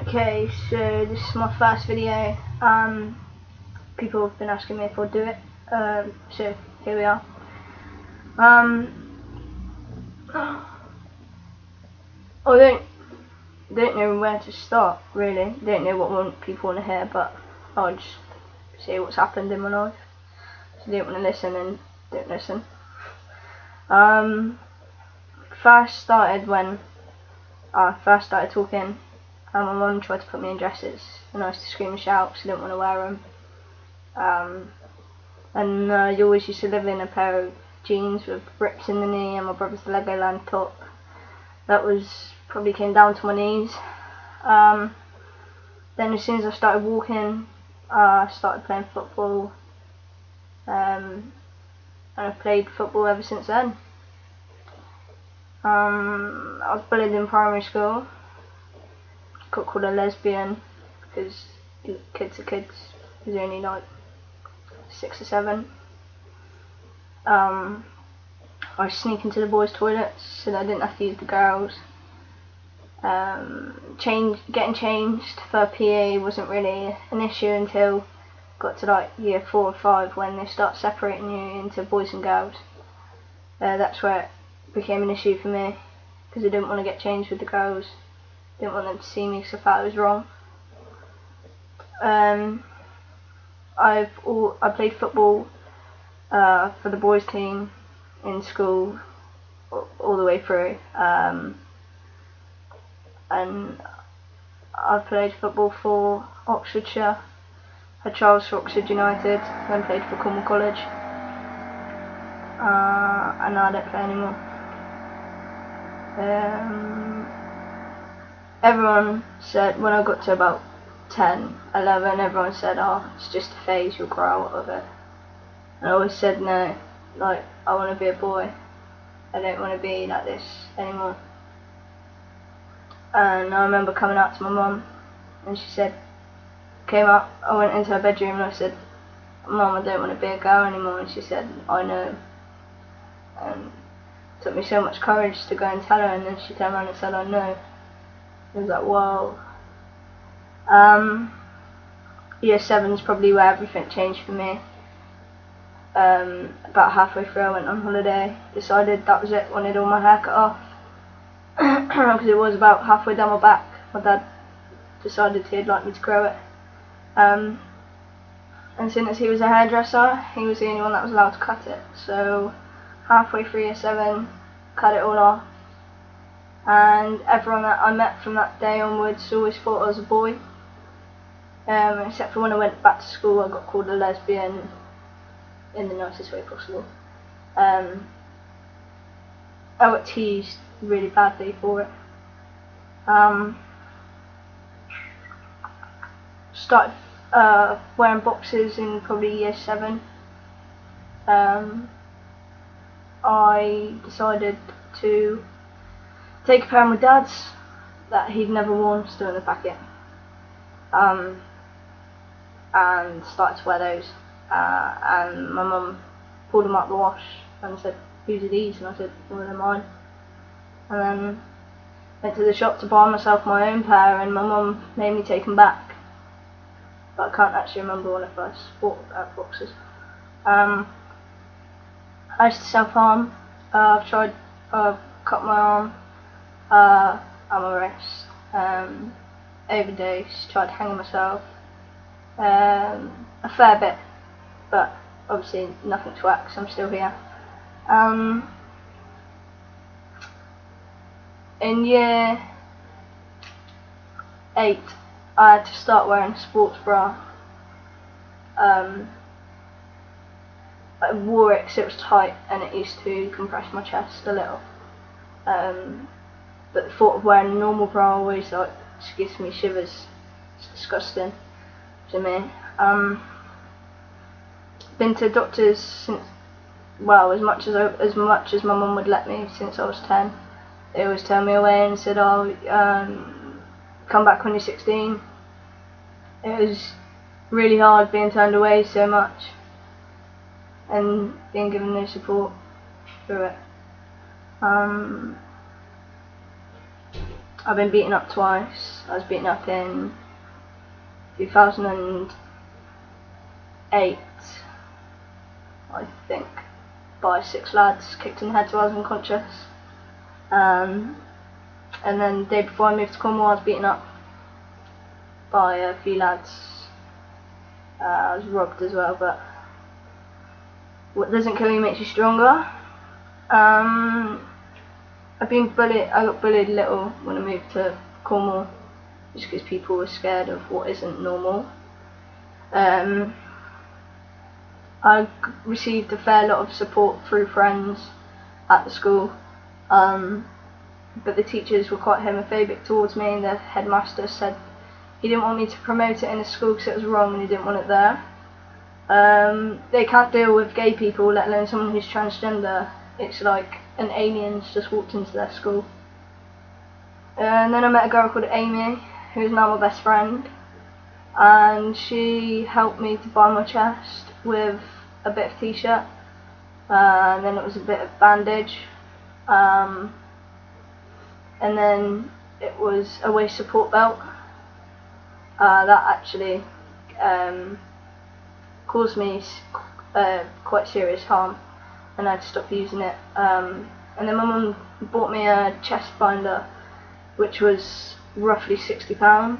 Okay, so this is my first video. People have been asking me if I'll do it, so here we are. I don't know where to start, really. Don't know what people want to hear, but I'll just say what's happened in my life. If you don't want to listen, then don't listen. First started when I first started talking. My mum tried to put me in dresses, and I used to scream and shout because I didn't want to wear them. And I always used to live in a pair of jeans with rips in the knee and my brother's Legoland top. That probably came down to my knees. Then as soon as I started walking, I started playing football, and I've played football ever since then. I was bullied in primary school. Got called a lesbian because kids are kids. I was only like 6 or 7. I sneak into the boys' toilets so that I didn't have to use the girls. Getting changed for PE wasn't really an issue until got to like year 4 or 5 when they start separating you into boys and girls. That's where it became an issue for me because I didn't want to get changed with the girls. Didn't want them to see me because I thought I was wrong. I played football for the boys team in school all the way through, and I played football for Oxfordshire, had trials for Oxford United, then played for Cornwall College, and now I don't play anymore. Everyone said, when I got to about 10, 11, everyone said, oh, it's just a phase, you'll grow out of it. And I always said no, like, I want to be a boy. I don't want to be like this anymore. And I remember coming out to my mum, and she said, I went into her bedroom and I said, Mum, I don't want to be a girl anymore. And she said, I know. And it took me so much courage to go and tell her, and then she turned around and said, I know. I was like, whoa. Year 7 is probably where everything changed for me. About halfway through I went on holiday, decided that was it, wanted all my hair cut off. Because it was about halfway down my back. My dad decided he'd like me to grow it. And since he was a hairdresser, he was the only one that was allowed to cut it. So halfway through year 7, cut it all off. And everyone that I met from that day onwards always thought I was a boy. Except for when I went back to school, I got called a lesbian in the nicest way possible. I got teased really badly for it. Started wearing boxers in probably year 7. I decided to take a pair of my dad's that he'd never worn, still in the packet, and started to wear those. And my mum pulled them out the wash and said, whose are these? And I said, well, they're mine. And then went to the shop to buy myself my own pair, and my mum made me take them back. But I can't actually remember when I first bought boxes. I used to self-harm. I've tried, cut my arm, and my wrist, overdose, tried hanging myself, a fair bit, but obviously nothing to wax, I'm still here. In year 8, I had to start wearing a sports bra. I wore it because it was tight and it used to compress my chest a little. But the thought of wearing a normal bra always just gives me shivers. It's disgusting to me. Been to doctors since, well, as much as my mum would let me since I was 10. They always turned me away and said, oh, come back when you're 16. It was really hard being turned away so much and being given no support through it. I've been beaten up twice. I was beaten up in 2008, I think, by 6 lads, kicked in the head till I was unconscious. And then the day before I moved to Cornwall, I was beaten up by a few lads. I was robbed as well, but what doesn't kill you makes you stronger. I've been bullied. I got bullied a little when I moved to Cornwall, just because people were scared of what isn't normal. I received a fair lot of support through friends at the school, but the teachers were quite homophobic towards me, and the headmaster said he didn't want me to promote it in the school because it was wrong and he didn't want it there. They can't deal with gay people, let alone someone who's transgender. It's like an alien's just walked into their school. And then I met a girl called Amy, who's now my best friend, and she helped me to bind my chest with a bit of t-shirt, and then it was a bit of bandage, and then it was a waist support belt. That actually caused me quite serious harm, and I had to stop using it. And then my mum bought me a chest binder, which was roughly £60,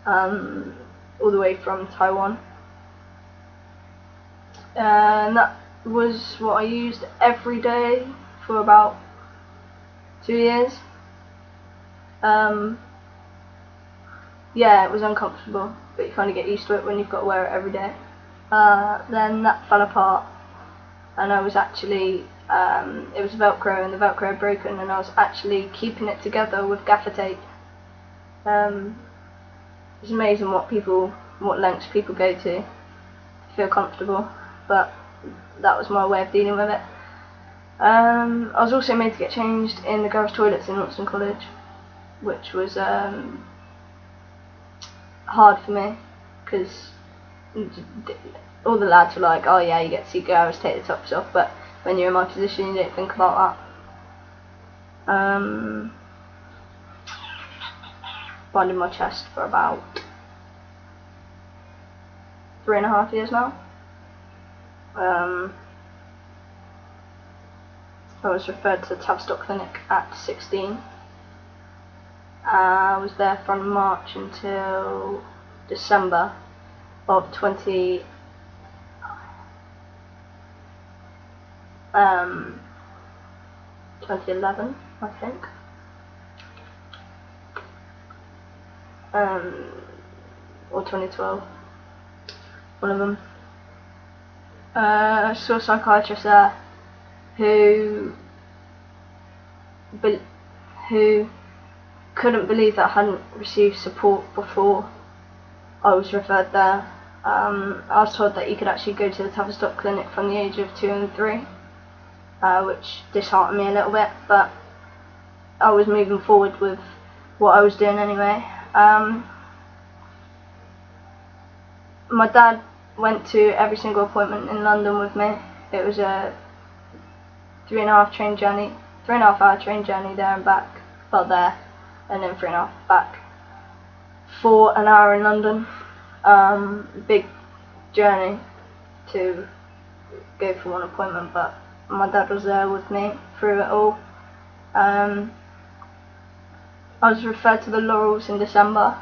all the way from Taiwan. And that was what I used every day for about 2 years. Yeah, it was uncomfortable, but you kind of get used to it when you've got to wear it every day. Then that fell apart, and I was actually, it was Velcro, and the Velcro had broken, and I was actually keeping it together with gaffer tape. It's amazing what lengths people go to feel comfortable, but that was my way of dealing with it. I was also made to get changed in the girls' toilets in Launceston College, which was hard for me, because all the lads were like, oh yeah, you get to see girls take the tops off, but when you're in my position you don't think about that. Binding my chest for about 3.5 years now. I was referred to the Tavistock Clinic at 16. I was there from March until December of 2011, I think. Or 2012, one of them. I saw a psychiatrist there who couldn't believe that I hadn't received support before I was referred there. I was told that you could actually go to the Tavistock Clinic from the age of 2 and 3, which disheartened me a little bit, but I was moving forward with what I was doing anyway. My dad went to every single appointment in London with me. It was a 3.5 hour train journey there and back. Well, there, and then 3.5 back. For an hour in London. Big journey to go for one appointment, but my dad was there with me through it all. I was referred to the Laurels in December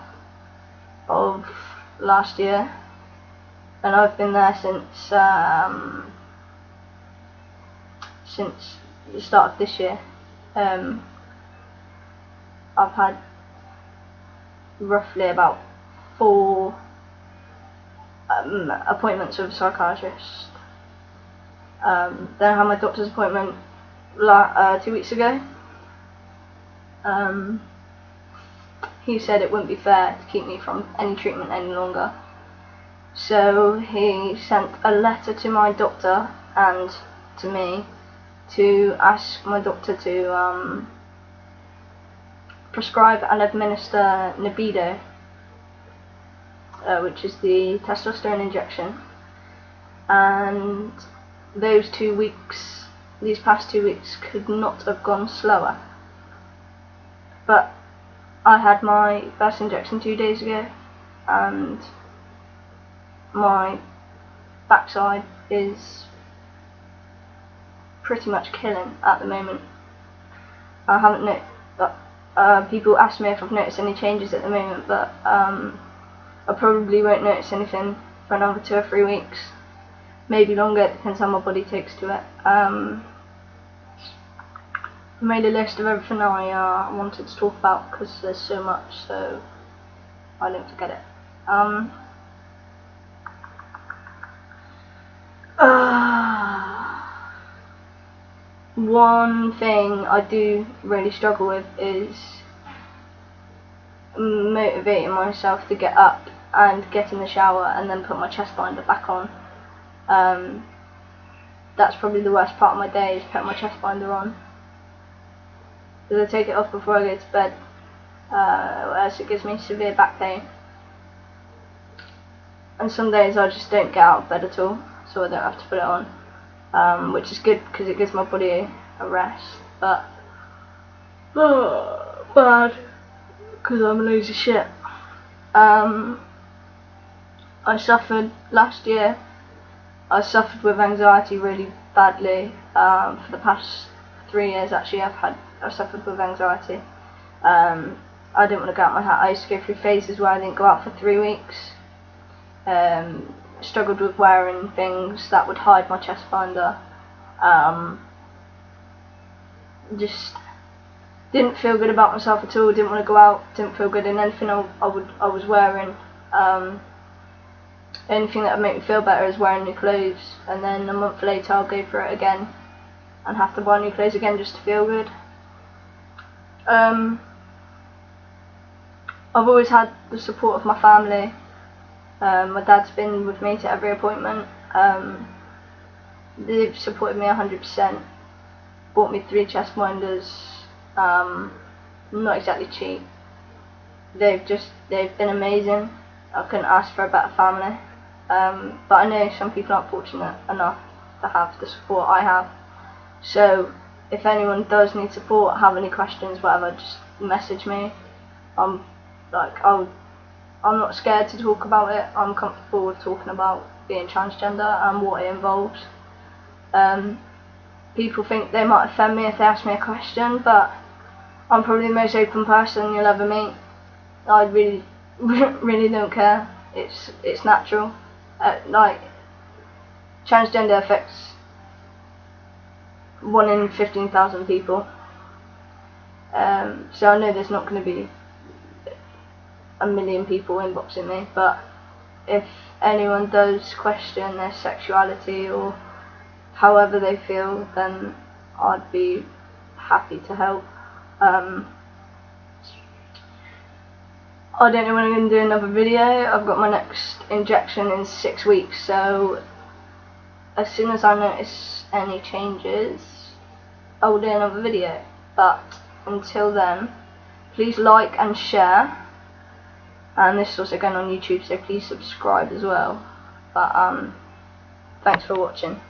of last year, and I've been there since the start of this year. I've had roughly about 4 appointments with a psychiatrist. Then I had my doctor's appointment 2 weeks ago. He said it wouldn't be fair to keep me from any treatment any longer, so he sent a letter to my doctor and to me to ask my doctor to prescribe and administer Nebido, which is the testosterone injection. And these past 2 weeks could not have gone slower. But I had my first injection 2 days ago, and my backside is pretty much killing at the moment. I haven't noticed. People ask me if I've noticed any changes at the moment, but I probably won't notice anything for another 2 or 3 weeks, maybe longer. It depends how my body takes to it. I made a list of everything I wanted to talk about because there's so much, so I didn't forget it. One thing I do really struggle with is motivating myself to get up and get in the shower and then put my chest binder back on. That's probably the worst part of my day, is putting my chest binder on, because I take it off before I go to bed, or else it gives me severe back pain. And some days I just don't get out of bed at all, so I don't have to put it on, which is good because it gives my body a rest, but bad because I'm a loser shit. I suffered last year. I suffered with anxiety really badly. For the past 3 years, actually, I've suffered with anxiety. I didn't want to go out of my house. I used to go through phases where I didn't go out for 3 weeks. Struggled with wearing things that would hide my chest binder. Just didn't feel good about myself at all. Didn't want to go out. Didn't feel good in anything I was wearing. Anything that would make me feel better is wearing new clothes, and then a month later I'll go for it again and have to buy new clothes again just to feel good. I've always had the support of my family. My dad's been with me to every appointment. They've supported me 100%. Bought me 3 chest binders. Not exactly cheap. They've been amazing. I couldn't ask for a better family. But I know some people aren't fortunate enough to have the support I have. So if anyone does need support, have any questions, whatever, just message me. I'm not scared to talk about it. I'm comfortable with talking about being transgender and what it involves. People think they might offend me if they ask me a question, but I'm probably the most open person you'll ever meet. I really don't care. It's natural. Like, transgender affects 1 in 15,000 people. So I know there's not going to be 1 million people inboxing me, but if anyone does question their sexuality or however they feel, then I'd be happy to help. I don't know when I'm going to do another video. I've got my next injection in 6 weeks, so as soon as I notice any changes, I will do another video. But until then, please like and share, and this is also going on YouTube, so please subscribe as well. But thanks for watching.